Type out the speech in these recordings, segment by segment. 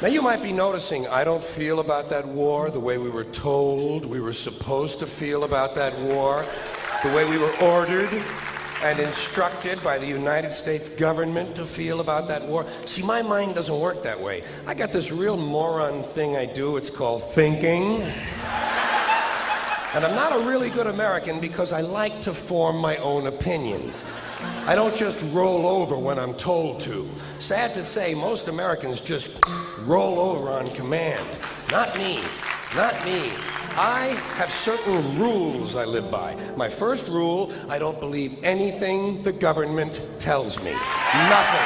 Now you might be noticing I don't feel about that war the way we were told we were supposed to feel about that war, the way we were ordered and instructed by the United States government to feel about that war. See, my mind doesn't work that way. I got this real moron thing I do, it's called thinking. And I'm not a really good American because I like to form my own opinions. I don't just roll over when I'm told to. Sad to say, most Americans just roll over on command. Not me, not me. I have certain rules I live by. My first rule, I don't believe anything the government tells me. Nothing.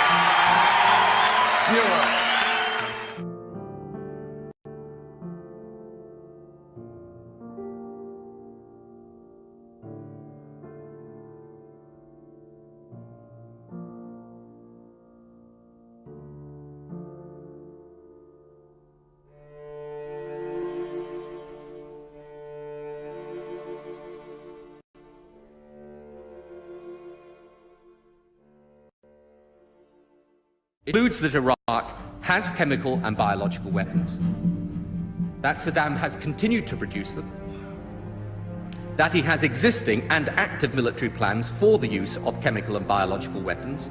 Zero. It concludes that Iraq has chemical and biological weapons, that Saddam has continued to produce them, that he has existing and active military plans for the use of chemical and biological weapons,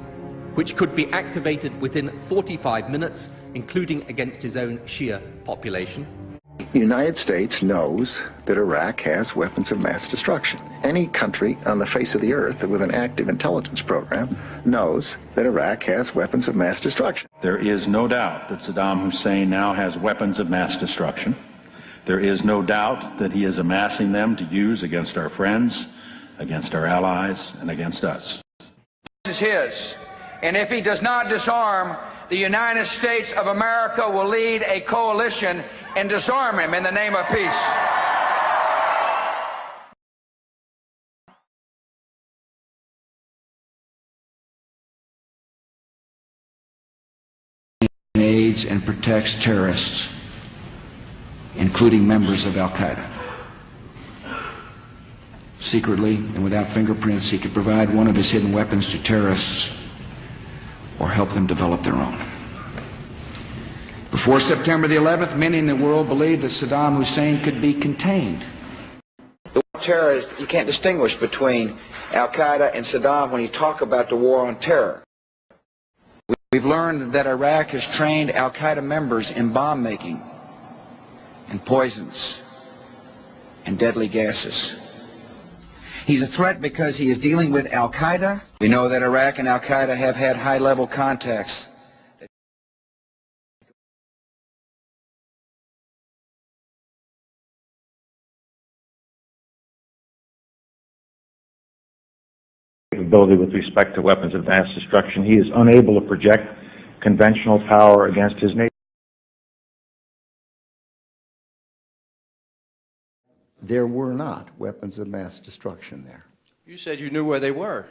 which could be activated within 45 minutes, including against his own Shia population. The United States knows that Iraq has weapons of mass destruction. Any country on the face of the earth with an active intelligence program knows that Iraq has weapons of mass destruction. There is no doubt that Saddam Hussein now has weapons of mass destruction. There is no doubt that he is amassing them to use against our friends, against our allies, and against us. This is his, and if he does not disarm, the United States of America will lead a coalition and disarm him in the name of peace. Aids and protects terrorists, including members of Al-Qaeda. Secretly and without fingerprints, he could provide one of his hidden weapons to terrorists or help them develop their own. Before September the 11th, many in the world believed that Saddam Hussein could be contained. The war on terror is, you can't distinguish between Al-Qaeda and Saddam when you talk about the war on terror. We've learned that Iraq has trained Al-Qaeda members in bomb making and poisons and deadly gases. He's a threat because he is dealing with Al-Qaeda. We know that Iraq and Al-Qaeda have had high-level contacts. Capability with respect to weapons of mass destruction. He is unable to project conventional power against his neighbor. There were not weapons of mass destruction there. You said you knew where they were.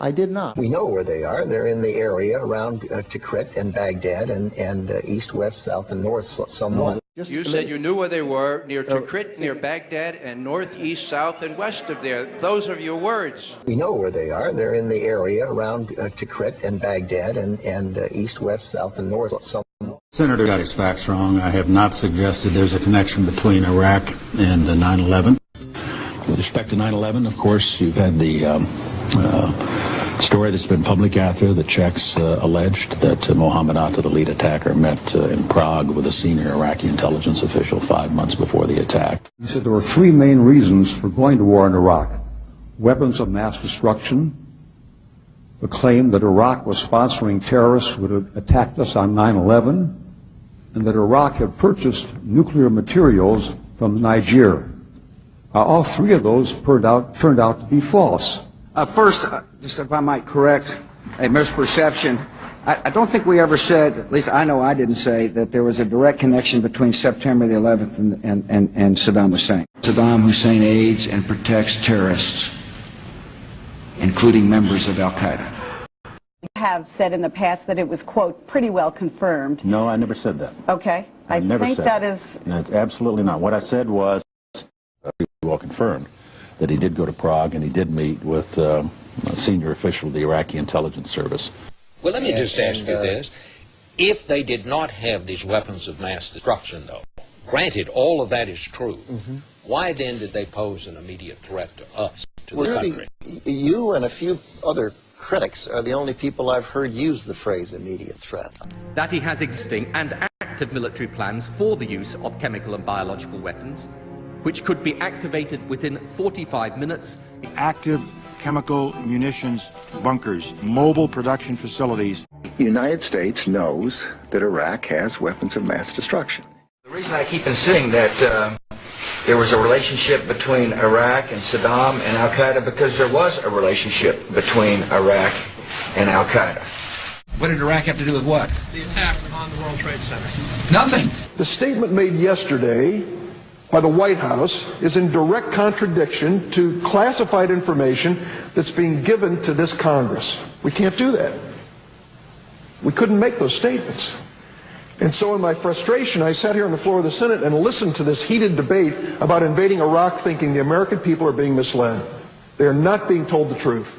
I did not. We know where they are. They're in the area around Tikrit and Baghdad and east, west, south, and north somewhat. You said you knew where they were, near Tikrit, near Baghdad, and north, east, south, and west of there. Those are your words. We know where they are. They're in the area around Tikrit and Baghdad and east, west, south, and north somewhat. Senator got his facts wrong. I have not suggested there's a connection between Iraq and 9/11. With respect to 9/11, of course, you've had the story that's been public out there. The Czechs alleged that Mohammed Atta, the lead attacker, met in Prague with a senior Iraqi intelligence official 5 months before the attack. He said there were three main reasons for going to war in Iraq: weapons of mass destruction, the claim that Iraq was sponsoring terrorists who had attacked us on 9/11, and that Iraq had purchased nuclear materials from Niger. All three of those turned out to be false. First, just if I might correct a misperception, I don't think we ever said, at least I know I didn't say, that there was a direct connection between September the 11th and Saddam Hussein. Saddam Hussein aids and protects terrorists, including members of Al-Qaeda. Have said in the past that it was, quote, pretty well confirmed. No, I never said that. Okay. I never think said that is... No, absolutely not. What I said was Well confirmed that he did go to Prague and he did meet with a senior official of the Iraqi intelligence service. Well, let me just ask you this. If they did not have these weapons of mass destruction, though, granted all of that is true, why then did they pose an immediate threat to us, to the country? You and a few other critics are the only people I've heard use the phrase immediate threat. That he has existing and active military plans for the use of chemical and biological weapons, which could be activated within 45 minutes. Active chemical munitions bunkers, mobile production facilities. The United States knows that Iraq has weapons of mass destruction. The reason I keep insisting that there was a relationship between Iraq and Saddam and Al-Qaeda, because there was a relationship between Iraq and Al-Qaeda. What did Iraq have to do with what? The attack on the World Trade Center. Nothing. The statement made yesterday by the White House is in direct contradiction to classified information that's being given to this Congress. We can't do that. We couldn't make those statements. And so in my frustration, I sat here on the floor of the Senate and listened to this heated debate about invading Iraq, thinking the American people are being misled. They are not being told the truth.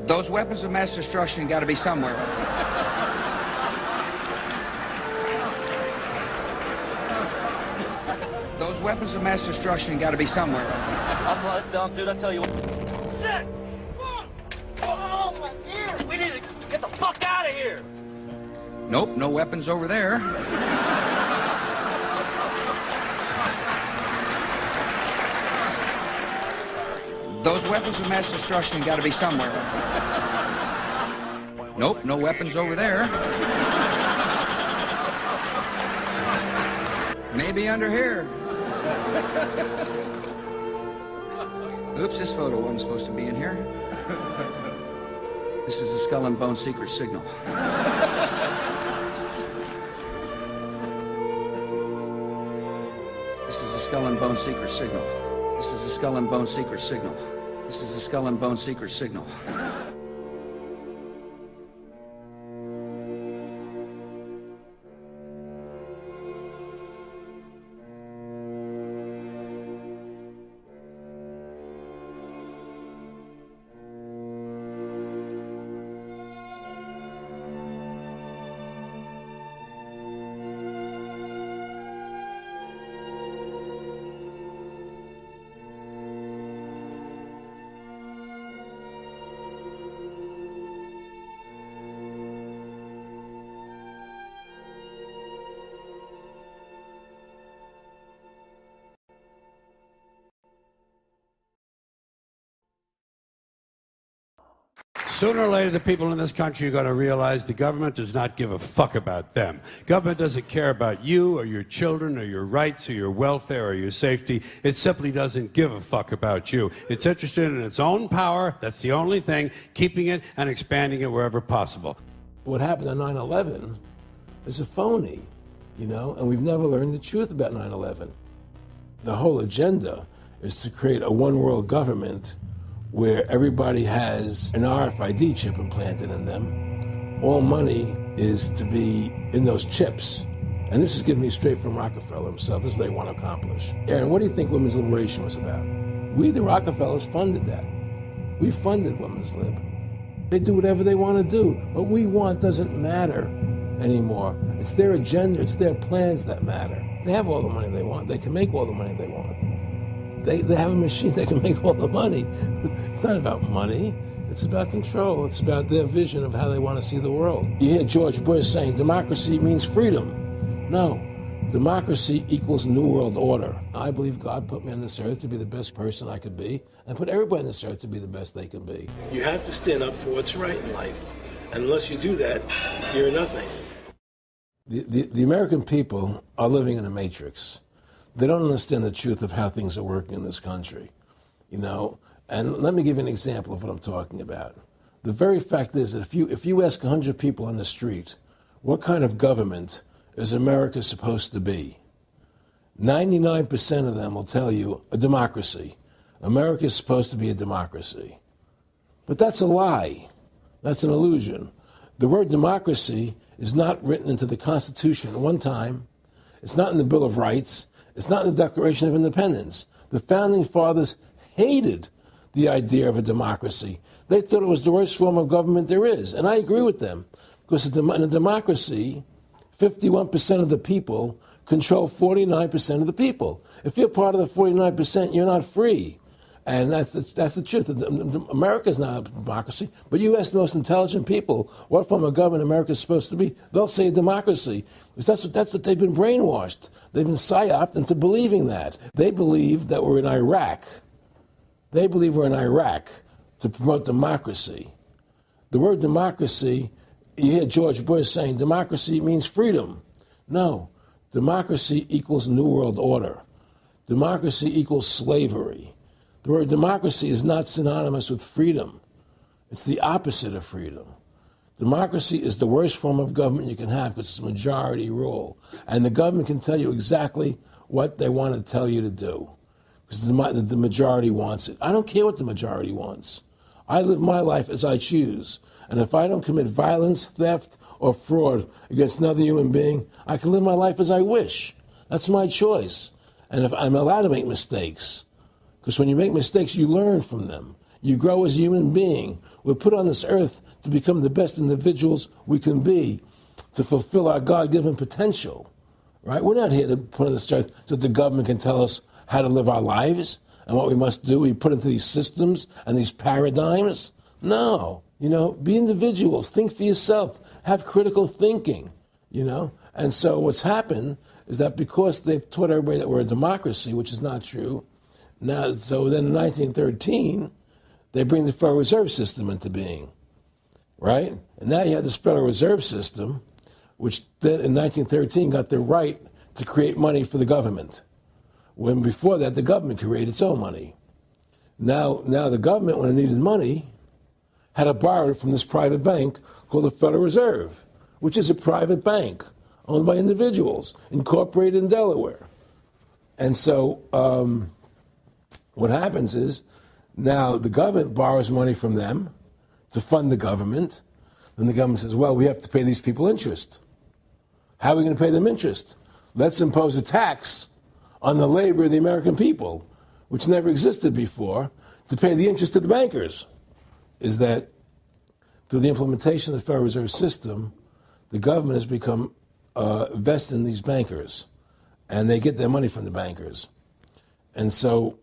Those weapons of mass destruction got to be somewhere. Those weapons of mass destruction got to be somewhere. I'm letting down, dude. I tell you what. Shit! Oh, my ear! We need to get the fuck out of here! Nope, no weapons over there. Those weapons of mass destruction got to be somewhere. Nope, no weapons over there. Maybe under here. Oops, this photo wasn't supposed to be in here. This is a Skull and Bone secret signal. This is a Skull and Bone secret signal. This is a Skull and Bone secret signal. This is a Skull and Bone secret signal. Sooner or later, the people in this country are going to realize the government does not give a fuck about them. Government doesn't care about you or your children or your rights or your welfare or your safety. It simply doesn't give a fuck about you. It's interested in its own power. That's the only thing, keeping it and expanding it wherever possible. What happened on 9/11 is a phony, and we've never learned the truth about 9/11. The whole agenda is to create a one-world government where everybody has an RFID chip implanted in them. All money is to be in those chips. And this is given me straight from Rockefeller himself. This is what they want to accomplish. Aaron, what do you think women's liberation was about? We, the Rockefellers, funded that. We funded women's lib. They do whatever they want to do. What we want doesn't matter anymore. It's their agenda, it's their plans that matter. They have all the money they want. They can make all the money they want. They have a machine that can make all the money. It's not about money. It's about control. It's about their vision of how they want to see the world. You hear George Bush saying democracy means freedom. No. Democracy equals New World Order. I believe God put me on this earth to be the best person I could be, and put everybody on this earth to be the best they can be. You have to stand up for what's right in life. And unless you do that, you're nothing. The American people are living in a matrix. They don't understand the truth of how things are working in this country, And let me give you an example of what I'm talking about. The very fact is that if you ask 100 people on the street, what kind of government is America supposed to be? 99% of them will tell you a democracy. America is supposed to be a democracy. But that's a lie. That's an illusion. The word democracy is not written into the Constitution at one time. It's not in the Bill of Rights. It's not in the Declaration of Independence. The Founding Fathers hated the idea of a democracy. They thought it was the worst form of government there is. And I agree with them. Because in a democracy, 51% of the people control 49% of the people. If you're part of the 49%, you're not free. And that's the truth. America's not a democracy. But you ask the most intelligent people what form of government America is supposed to be, they'll say democracy. Because that's what they've been brainwashed. They've been psyoped into believing that. They believe that we're in Iraq. They believe we're in Iraq to promote democracy. The word democracy, you hear George Bush saying democracy means freedom. No. Democracy equals New World Order. Democracy equals slavery. The word democracy is not synonymous with freedom. It's the opposite of freedom. Democracy is the worst form of government you can have because it's majority rule. And the government can tell you exactly what they want to tell you to do because the majority wants it. I don't care what the majority wants. I live my life as I choose. And if I don't commit violence, theft, or fraud against another human being, I can live my life as I wish. That's my choice. And if I'm allowed to make mistakes, because when you make mistakes, you learn from them. You grow as a human being. We're put on this earth to become the best individuals we can be, to fulfill our God-given potential, right? We're not here to put on this earth so that the government can tell us how to live our lives and what we must do. We put into these systems and these paradigms. No, be individuals. Think for yourself. Have critical thinking, And so what's happened is that because they've taught everybody that we're a democracy, which is not true, so then in 1913, they bring the Federal Reserve System into being, right? And now you have this Federal Reserve System, which then in 1913 got the right to create money for the government. When before that, the government created its own money. Now the government, when it needed money, had to borrow it from this private bank called the Federal Reserve, which is a private bank owned by individuals, incorporated in Delaware. And so what happens is now the government borrows money from them to fund the government. Then the government says, well, we have to pay these people interest. How are we going to pay them interest? Let's impose a tax on the labor of the American people, which never existed before, to pay the interest to the bankers. Is that through the implementation of the Federal Reserve System, the government has become vested in these bankers, and they get their money from the bankers. And so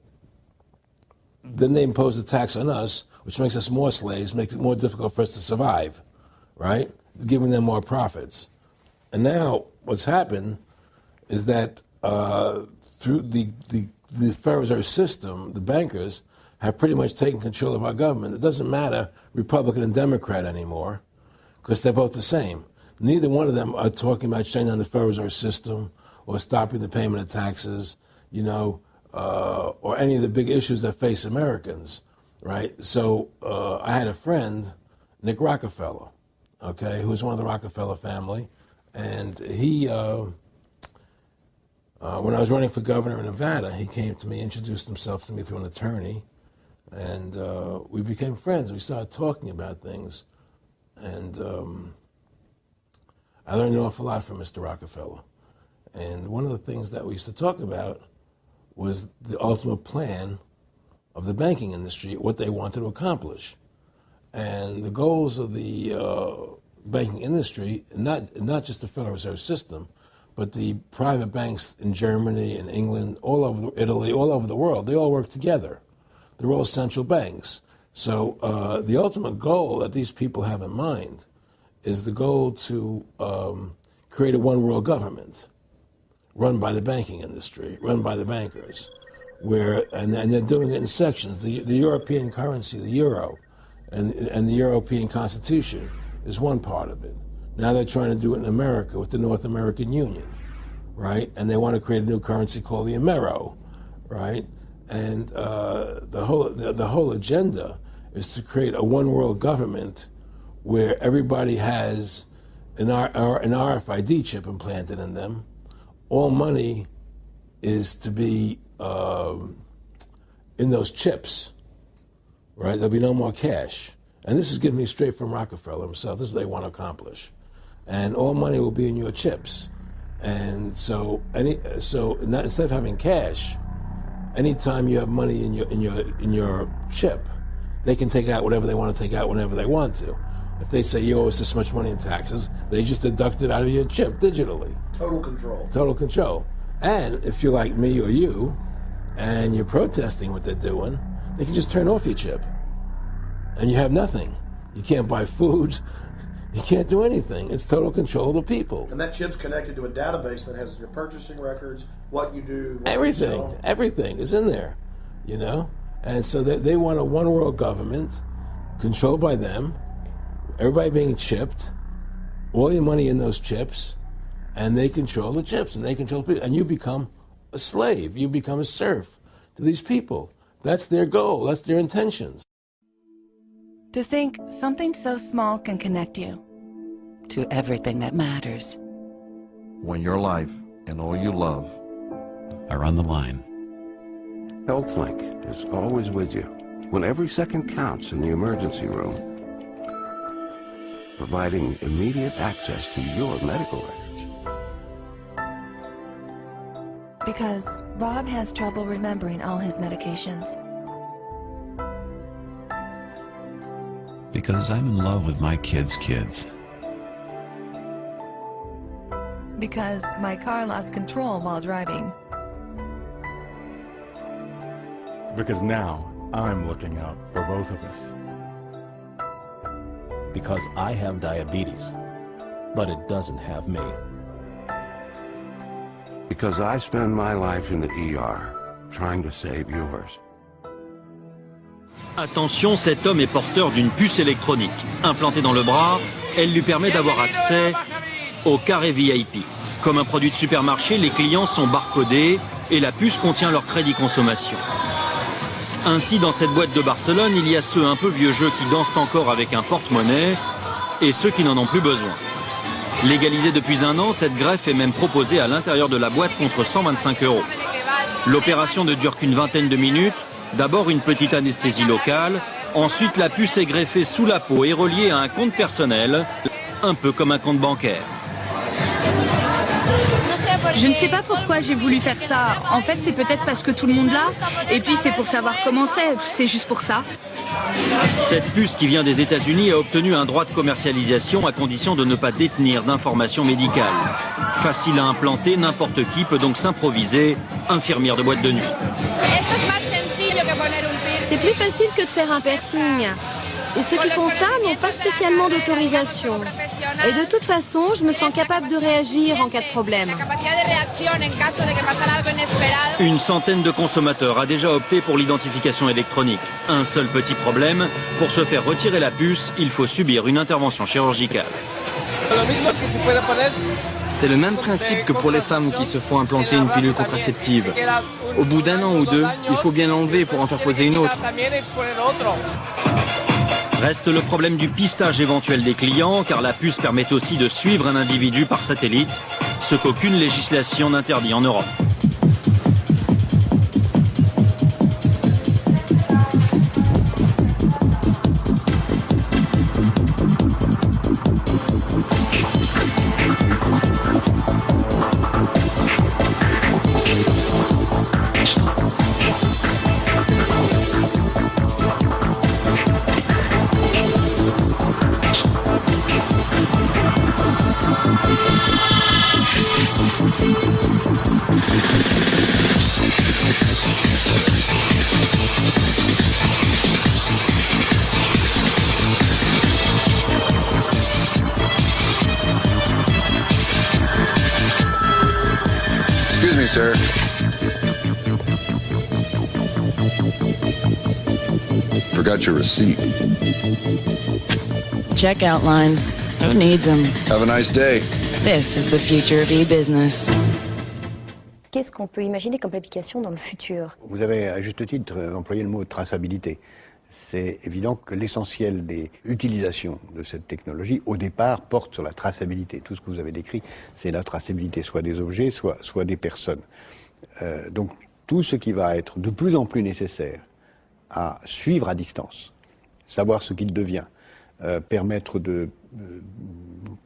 then they impose a tax on us, which makes us more slaves, makes it more difficult for us to survive, right? Giving them more profits. And now what's happened is that through the Federal Reserve System, the bankers have pretty much taken control of our government. It doesn't matter Republican and Democrat anymore, because they're both the same. Neither one of them are talking about shutting down the Federal Reserve System or stopping the payment of taxes, or any of the big issues that face Americans, right? So I had a friend, Nick Rockefeller, okay, who was one of the Rockefeller family, and he, when I was running for governor in Nevada, he came to me, introduced himself to me through an attorney, and we became friends. We started talking about things, and I learned an awful lot from Mr. Rockefeller. And one of the things that we used to talk about was the ultimate plan of the banking industry, what they wanted to accomplish. And the goals of the banking industry, not just the Federal Reserve System, but the private banks in Germany and England, all over Italy, all over the world, they all work together. They're all central banks. So the ultimate goal that these people have in mind is the goal to create a one world government run by the banking industry, run by the bankers, and they're doing it in sections. The European currency, the euro, and the European Constitution is one part of it. Now they're trying to do it in America with the North American Union, right? And they want to create a new currency called the Amero, right? And the whole agenda is to create a one world government where everybody has an RFID chip implanted in them. All money is to be in those chips, right? There'll be no more cash. And this is given me straight from Rockefeller himself. This is what they want to accomplish. And all money will be in your chips. And so instead of having cash, anytime you have money in your chip, they can take out whatever they want to take out whenever they want to. If they say you owe us this much money in taxes, they just deduct it out of your chip digitally. Total control. Total control. And if you're like me or you, and you're protesting what they're doing, they can just turn off your chip. And you have nothing. You can't buy food. You can't do anything. It's total control of the people. And that chip's connected to a database that has your purchasing records, what you do, what everything. you sell. Everything is in there, And so they want a one world government controlled by them, everybody being chipped, all your money in those chips, and they control the chips, and they control people. And you become a slave. You become a serf to these people. That's their goal. That's their intentions. To think something so small can connect you to everything that matters. When your life and all you love are on the line. HealthLink is always with you when every second counts in the emergency room, providing immediate access to your medical records. Because Rob has trouble remembering all his medications. Because I'm in love with my kids' kids. Because my car lost control while driving. Because now I'm looking out for both of us. Because I have diabetes, but it doesn't have me. Because I spend my life in the ER trying to save yours. Attention, cet homme est porteur d'une puce électronique. Implantée dans le bras, elle lui permet d'avoir accès au carré VIP. Comme un produit de supermarché, les clients sont barcodés et la puce contient leur crédit consommation. Ainsi, dans cette boîte de Barcelone, il y a ceux un peu vieux jeux qui dansent encore avec un porte-monnaie et ceux qui n'en ont plus besoin. Légalisée depuis un an, cette greffe est même proposée à l'intérieur de la boîte contre 125 €. L'opération ne dure qu'une vingtaine de minutes. D'abord une petite anesthésie locale, ensuite la puce est greffée sous la peau et reliée à un compte personnel, un peu comme un compte bancaire. Je ne sais pas pourquoi j'ai voulu faire ça. En fait, c'est peut-être parce que tout le monde l'a. Et puis, c'est pour savoir comment c'est. C'est juste pour ça. Cette puce qui vient des États-Unis a obtenu un droit de commercialisation à condition de ne pas détenir d'informations médicales. Facile à implanter, n'importe qui peut donc s'improviser infirmière de boîte de nuit. C'est plus facile que de faire un piercing. Et ceux qui font ça n'ont pas spécialement d'autorisation. Et de toute façon, je me sens capable de réagir en cas de problème. Une centaine de consommateurs a déjà opté pour l'identification électronique. Un seul petit problème, pour se faire retirer la puce, il faut subir une intervention chirurgicale. C'est le même principe que pour les femmes qui se font implanter une pilule contraceptive. Au bout d'un an ou deux, il faut bien l'enlever pour en faire poser une autre. Reste le problème du pistage éventuel des clients, car la puce permet aussi de suivre un individu par satellite, ce qu'aucune législation n'interdit en Europe. Excuse me, sir. Forgot your receipt. Checkout lines. Who needs them? Have a nice day. This is the future of e-business. Qu'est-ce qu'on peut imaginer comme application dans le futur? Vous avez à juste titre employé le mot traçabilité. C'est évident que l'essentiel des utilisations de cette technologie, au départ, porte sur la traçabilité. Tout ce que vous avez décrit, c'est la traçabilité, soit des objets, soit des personnes. Donc, tout ce qui va être de plus en plus nécessaire à suivre à distance, savoir ce qu'il devient, permettre de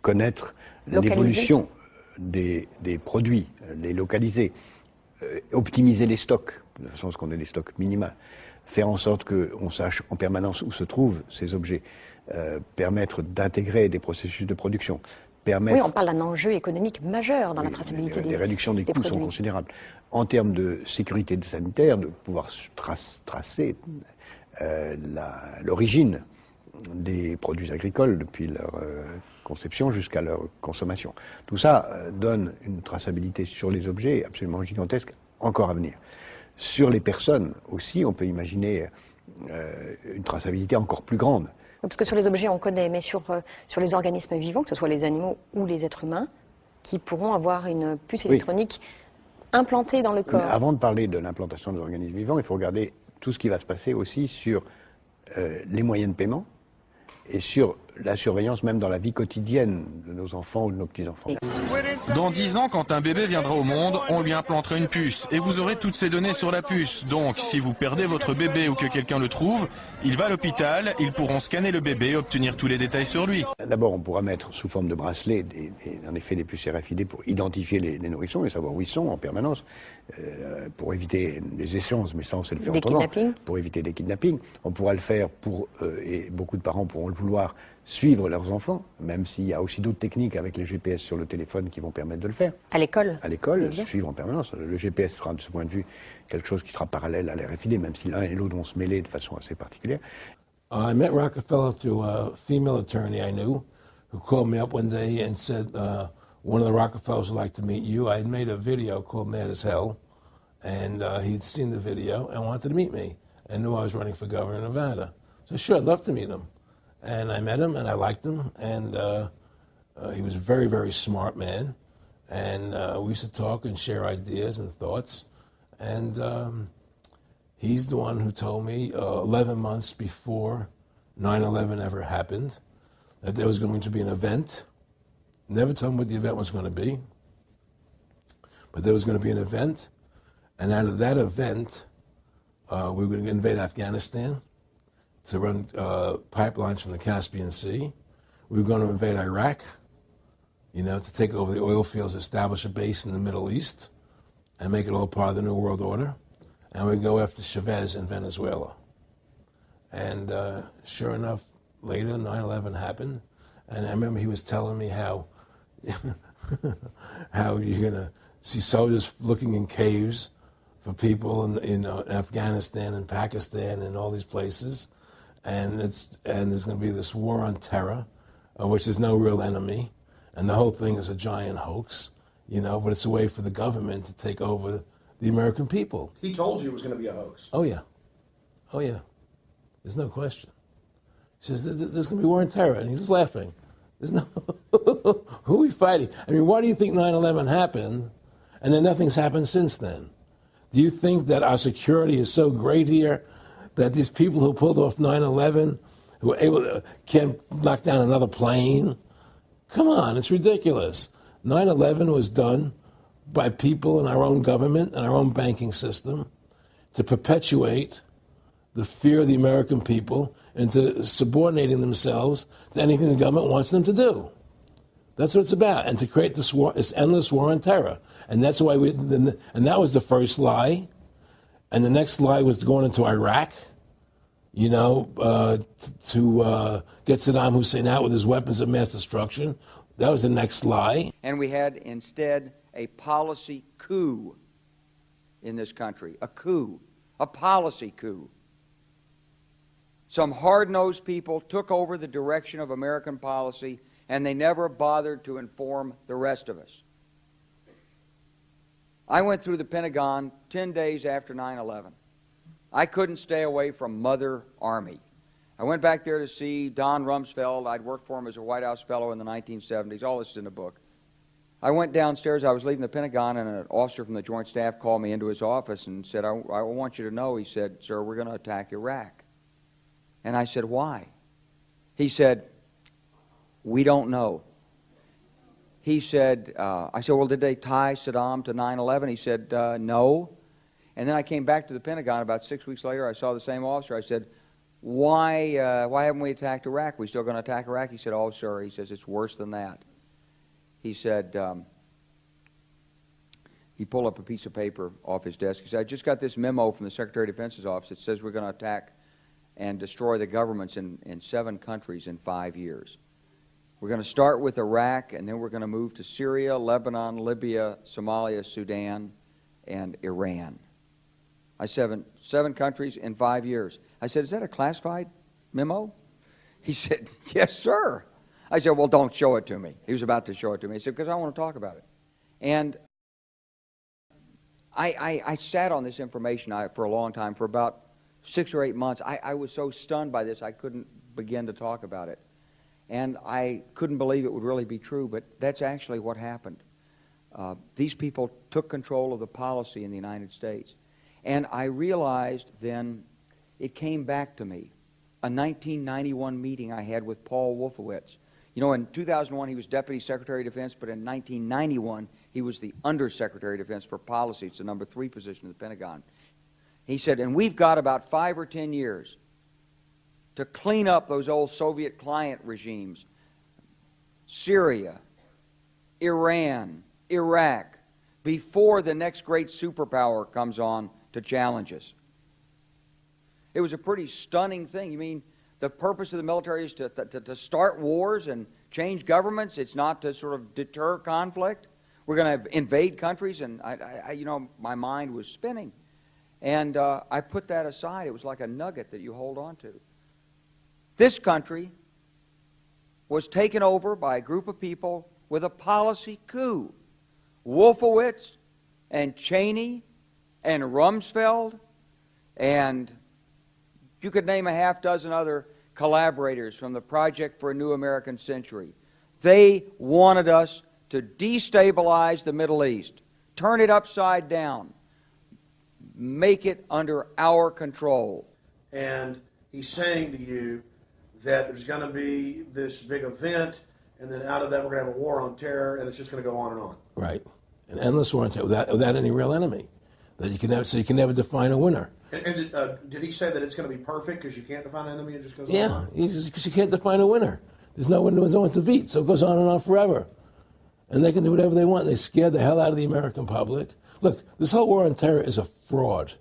connaître l'évolution des produits, les localiser, optimiser les stocks, de façon à ce qu'on ait des stocks minimaux, faire en sorte qu'on sache en permanence où se trouvent ces objets, permettre d'intégrer des processus de production, permettre... Oui, on parle d'un enjeu économique majeur dans la traçabilité des Les réductions des coûts sont considérables. En termes de sécurité sanitaire, de pouvoir tracer l'origine des produits agricoles depuis leur conception jusqu'à leur consommation. Tout ça donne une traçabilité sur les objets absolument gigantesque, encore à venir. Sur les personnes aussi, on peut imaginer une traçabilité encore plus grande. Parce que sur les objets, on connaît, mais sur les organismes vivants, que ce soit les animaux ou les êtres humains, qui pourront avoir une puce électronique implantée dans le corps. Mais avant de parler de l'implantation des organismes vivants, il faut regarder tout ce qui va se passer aussi sur les moyens de paiement et sur la surveillance même dans la vie quotidienne de nos enfants ou de nos petits-enfants. Dans 10 ans, quand un bébé viendra au monde, on lui implantera une puce et vous aurez toutes ces données sur la puce. Donc, si vous perdez votre bébé ou que quelqu'un le trouve, il va à l'hôpital, ils pourront scanner le bébé et obtenir tous les détails sur lui. D'abord, on pourra mettre sous forme de bracelet, en effet, des puces RFID pour identifier les nourrissons et savoir où ils sont en permanence, pour éviter les échanges, mais ça on sait le faire autrement. Pour éviter des kidnappings. On pourra le faire et beaucoup de parents pourront le vouloir, suivre leurs enfants, même s'il y a aussi d'autres techniques avec les GPS sur le téléphone qui vont permettre de le faire. À l'école? À l'école, suivre en permanence. Le GPS sera de ce point de vue quelque chose qui sera parallèle à l'RFID, même si l'un et l'autre vont se mêler de façon assez particulière. I met Rockefeller through a female attorney I knew who called me up one day and said, one of the Rockefellers would like to meet you. I had made a video called Mad as Hell, and he'd seen the video and wanted to meet me and knew I was running for governor of Nevada. So sure, I'd love to meet him. And I met him, and I liked him, and he was a very, very smart man, And we used to talk and share ideas and thoughts. And he's the one who told me 11 months before 9/11 ever happened that there was going to be an event. Never told me what the event was going to be, but there was going to be an event. And out of that event, we were going to invade Afghanistan to run pipelines from the Caspian Sea. We were going to invade Iraq, you know, to take over the oil fields, establish a base in the Middle East, and make it all part of the New World Order. And we go after Chavez in Venezuela. And sure enough, later 9/11 happened. And I remember he was telling me how how you're going to see soldiers looking in caves for people in Afghanistan and Pakistan and all these places. And there's going to be this war on terror, which is no real enemy. And the whole thing is a giant hoax, you know, but it's a way for the government to take over the American people. He told you it was going to be a hoax. Oh, yeah. Oh, yeah. There's no question. He says, there's going to be war on terror. And he's just laughing. There's no... Who are we fighting? I mean, why do you think 9/11 happened and then nothing's happened since then? Do you think that our security is so great here that these people who pulled off 9/11, who were able to, can't knock down another plane? Come on, it's ridiculous. 9/11 was done by people in our own government and our own banking system to perpetuate the fear of the American people into subordinating themselves to anything the government wants them to do. That's what it's about, and to create this war, this endless war on terror. And that's why and that was the first lie. And the next lie was going into Iraq, you know, to get Saddam Hussein out with his weapons of mass destruction. That was the next lie. And we had instead a policy coup in this country, a coup, a policy coup. Some hard-nosed people took over the direction of American policy, and they never bothered to inform the rest of us. I went through the Pentagon 10 days after 9/11. I couldn't stay away from Mother Army. I went back there to see Don Rumsfeld. I'd worked for him as a White House fellow in the 1970s. All this is in the book. I went downstairs. I was leaving the Pentagon, and an officer from the Joint Staff called me into his office and said, I want you to know, he said, sir, we're going to attack Iraq. And I said, why? He said, we don't know. He said, I said, well, did they tie Saddam to 9/11? He said, no. And then I came back to the Pentagon about 6 weeks later. I saw the same officer. I said, why haven't we attacked Iraq? We still going to attack Iraq? He said, oh, sir. He says, it's worse than that. He said, he pulled up a piece of paper off his desk. He said, I just got this memo from the Secretary of Defense's office that says we're going to attack and destroy the governments in 7 countries in 5 years. We're going to start with Iraq, and then we're going to move to Syria, Lebanon, Libya, Somalia, Sudan, and Iran. I said, 7 countries in 5 years. I said, is that a classified memo? He said, yes, sir. I said, well, don't show it to me. He was about to show it to me. He said, because I want to talk about it. And I sat on this information for a long time, for about 6 or 8 months. I was so stunned by this, I couldn't begin to talk about it. And I couldn't believe it would really be true, but that's actually what happened. These people took control of the policy in the United States. And I realized then, it came back to me, a 1991 meeting I had with Paul Wolfowitz. You know, in 2001 he was Deputy Secretary of Defense, but in 1991 he was the Undersecretary of Defense for Policy. It's the number 3 position in the Pentagon. He said, and we've got about 5 or 10 years to clean up those old Soviet client regimes, Syria, Iran, Iraq, before the next great superpower comes on to challenge us. It was a pretty stunning thing. You mean the purpose of the military is to start wars and change governments? It's not to sort of deter conflict? We're going to invade countries? And you know, my mind was spinning. And I put that aside. It was like a nugget that you hold on to. This country was taken over by a group of people with a policy coup. Wolfowitz and Cheney and Rumsfeld, and you could name a half-dozen other collaborators from the Project for a New American Century. They wanted us to destabilize the Middle East, turn it upside down, make it under our control. And he's saying to you that there's going to be this big event, and then out of that we're going to have a war on terror, and it's just going to go on and on. Right. An endless war on terror without any real enemy. That you can never, so you can never define a winner. And did he say that it's going to be perfect because you can't define an enemy and it just goes on? Yeah, because you can't define a winner. There's no one to beat, so it goes on and on forever. And they can do whatever they want. They scare the hell out of the American public. Look, this whole war on terror is a fraud.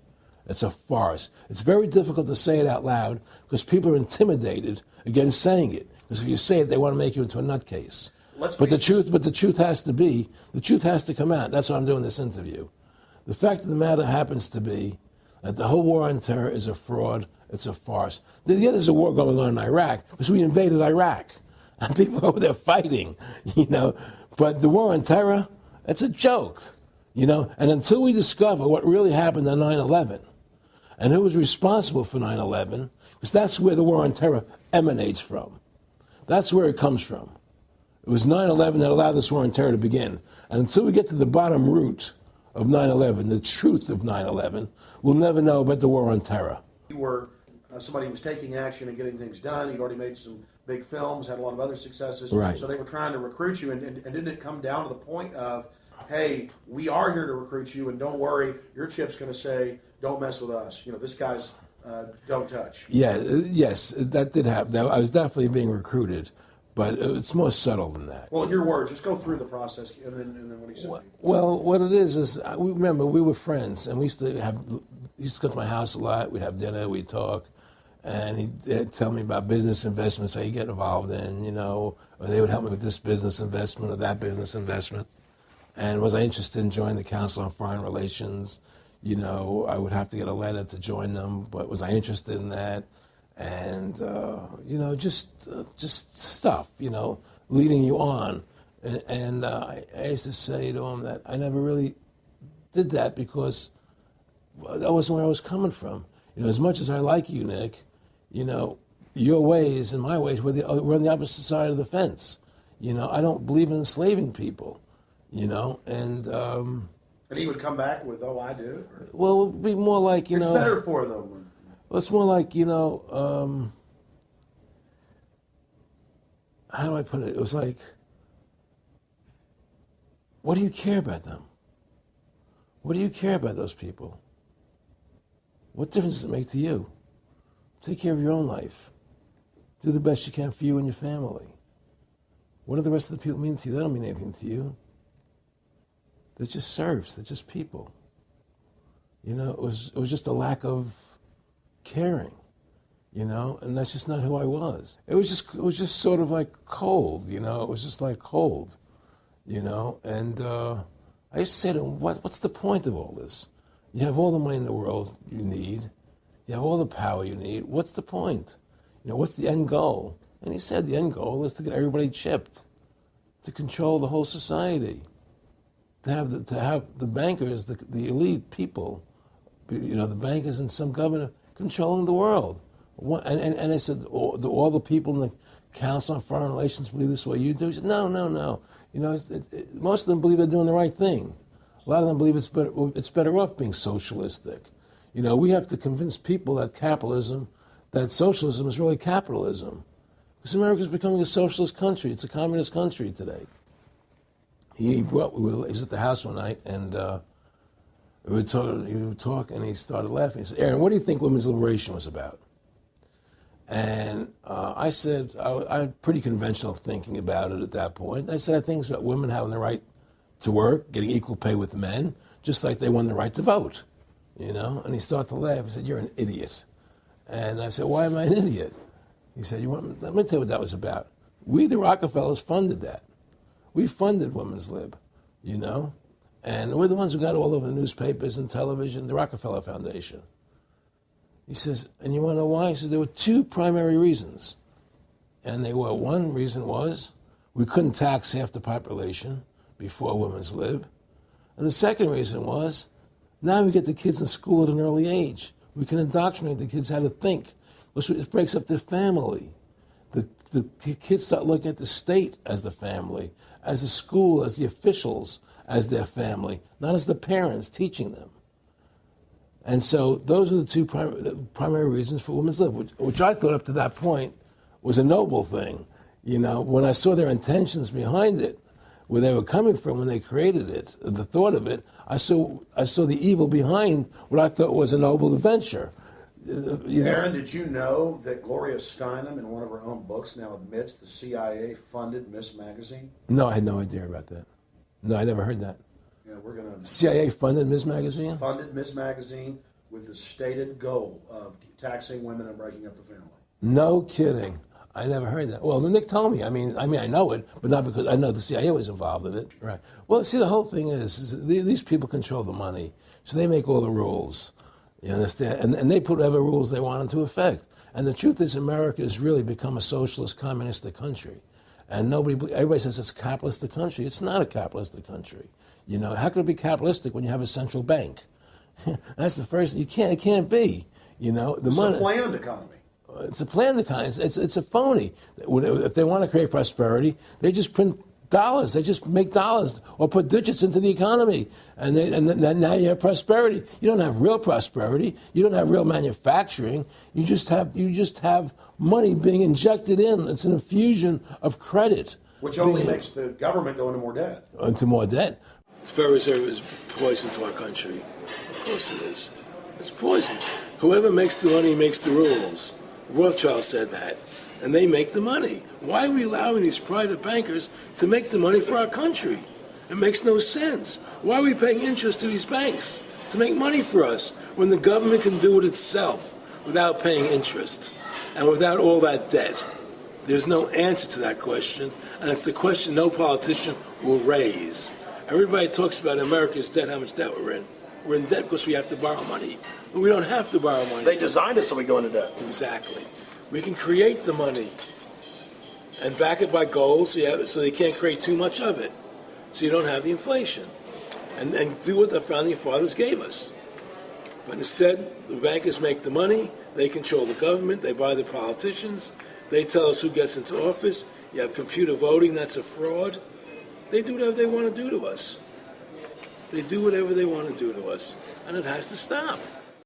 It's a farce. It's very difficult to say it out loud because people are intimidated against saying it. Because if you say it, they want to make you into a nutcase. But the truth has to come out. That's why I'm doing this interview. The fact of the matter happens to be that the whole war on terror is a fraud. It's a farce. Yeah, there's a war going on in Iraq because we invaded Iraq. And people over there fighting, you know. But the war on terror, it's a joke, you know. And until we discover what really happened on 9/11 and who was responsible for 9/11, because that's where the war on terror emanates from. That's where it comes from. It was 9/11 that allowed this war on terror to begin. And until we get to the bottom root of 9/11, the truth of 9/11, we'll never know about the war on terror. You were somebody who was taking action and getting things done. You'd already made some big films, had a lot of other successes. Right. So they were trying to recruit you, and didn't it come down to the point of, hey, we are here to recruit you, and don't worry, your chip's going to say, don't mess with us. You know, this guy's don't touch. Yeah, yes, that did happen. I was definitely being recruited, but it's more subtle than that. Well, in your words, just go through the process, and then what he said. Well, what it is remember, we were friends, and we used to go to my house a lot. We'd have dinner, we'd talk. And he'd tell me about business investments that he'd get involved in, you know, or they would help me with this business investment or that business investment. And was I interested in joining the Council on Foreign Relations? You know, I would have to get a letter to join them, but was I interested in that? And, you know, just stuff, you know, leading you on. And I used to say to him that I never really did that because that wasn't where I was coming from. You know, as much as I like you, Nick, you know, your ways and my ways, we're on the opposite side of the fence. You know, I don't believe in enslaving people, you know, and he would come back with, oh, I do? Or? Well, it would be more like, you know. It's better for them. Well, it's more like, you know, how do I put it? It was like, what do you care about them? What do you care about those people? What difference does it make to you? Take care of your own life. Do the best you can for you and your family. What do the rest of the people mean to you? They don't mean anything to you. They're just serfs. They're just people. You know, it was just a lack of caring, you know, and that's just not who I was. It was just sort of like cold, you know. It was just like cold, you know. And I used to say to him, what's the point of all this? You have all the money in the world you need. You have all the power you need. What's the point? You know, what's the end goal? And he said the end goal is to get everybody chipped, to control the whole society, to have the bankers, the elite people, you know, the bankers and some governor controlling the world. And I said, all the people in the Council on Foreign Relations believe this way you do? He said, no. You know, most of them believe they're doing the right thing. A lot of them believe it's better off being socialistic. You know, we have to convince people that socialism is really capitalism. Because America is becoming a socialist country. It's a communist country today. He was at the house one night, and he would talk, and he started laughing. He said, Aaron, what do you think women's liberation was about? And I said, I had pretty conventional thinking about it at that point. I said, I think it's about women having the right to work, getting equal pay with men, just like they won the right to vote, you know? And he started to laugh. He said, you're an idiot. And I said, why am I an idiot? He said, let me tell you what that was about. We, the Rockefellers, funded that. We funded women's lib, you know? And we're the ones who got all over the newspapers and television, the Rockefeller Foundation. He says, and you want to know why? He says, there were two primary reasons. And they were, one reason was we couldn't tax half the population before women's lib. And the second reason was, now we get the kids in school at an early age. We can indoctrinate the kids how to think. It breaks up their family. The the kids start looking at the state as the family, as the school, as the officials, as their family, not as the parents teaching them. And so those are the two primary reasons for women's lib, which I thought up to that point was a noble thing. You know, when I saw their intentions behind it, where they were coming from when they created it, the thought of it, I saw the evil behind what I thought was a noble adventure. Aaron, did you know that Gloria Steinem, in one of her own books, now admits the CIA funded Ms. Magazine? No, I had no idea about that. No, I never heard that. Yeah, we're going to... CIA funded Ms. Magazine? Funded Ms. Magazine with the stated goal of taxing women and breaking up the family. No kidding. I never heard that. Well, Nick told me. I mean, I know it, but not because I know the CIA was involved in it. Right. Well, see, the whole thing is these people control the money, so they make all the rules. You understand? And they put whatever rules they want into effect. And the truth is, America has really become a socialist, communistic country. And everybody says it's a capitalistic country. It's not a capitalistic country. You know, how could it be capitalistic when you have a central bank? That's the first. It can't be. You know, It's a planned economy. It's a planned economy. It's a phony. If they want to create prosperity, they just print dollars. They just make dollars or put digits into the economy, and now you have prosperity. You don't have real prosperity. You don't have real manufacturing. You just have money being injected in. It's an infusion of credit, Which only makes the government go into more debt. Into more debt. The Federal Reserve is poison to our country. Of course it is. It's poison. Whoever makes the money makes the rules. Rothschild said that. And they make the money. Why are we allowing these private bankers to make the money for our country? It makes no sense. Why are we paying interest to these banks to make money for us when the government can do it itself without paying interest and without all that debt? There's no answer to that question, and it's the question no politician will raise. Everybody talks about America's debt, how much debt we're in. We're in debt because we have to borrow money. But we don't have to borrow money. They designed it so we go into debt. Exactly. We can create the money and back it by gold so they can't create too much of it. So you don't have the inflation. And do what the founding fathers gave us. But instead, the bankers make the money, they control the government, they buy the politicians, they tell us who gets into office. You have computer voting, that's a fraud. They do whatever they want to do to us. They do whatever they want to do to us. And it has to stop.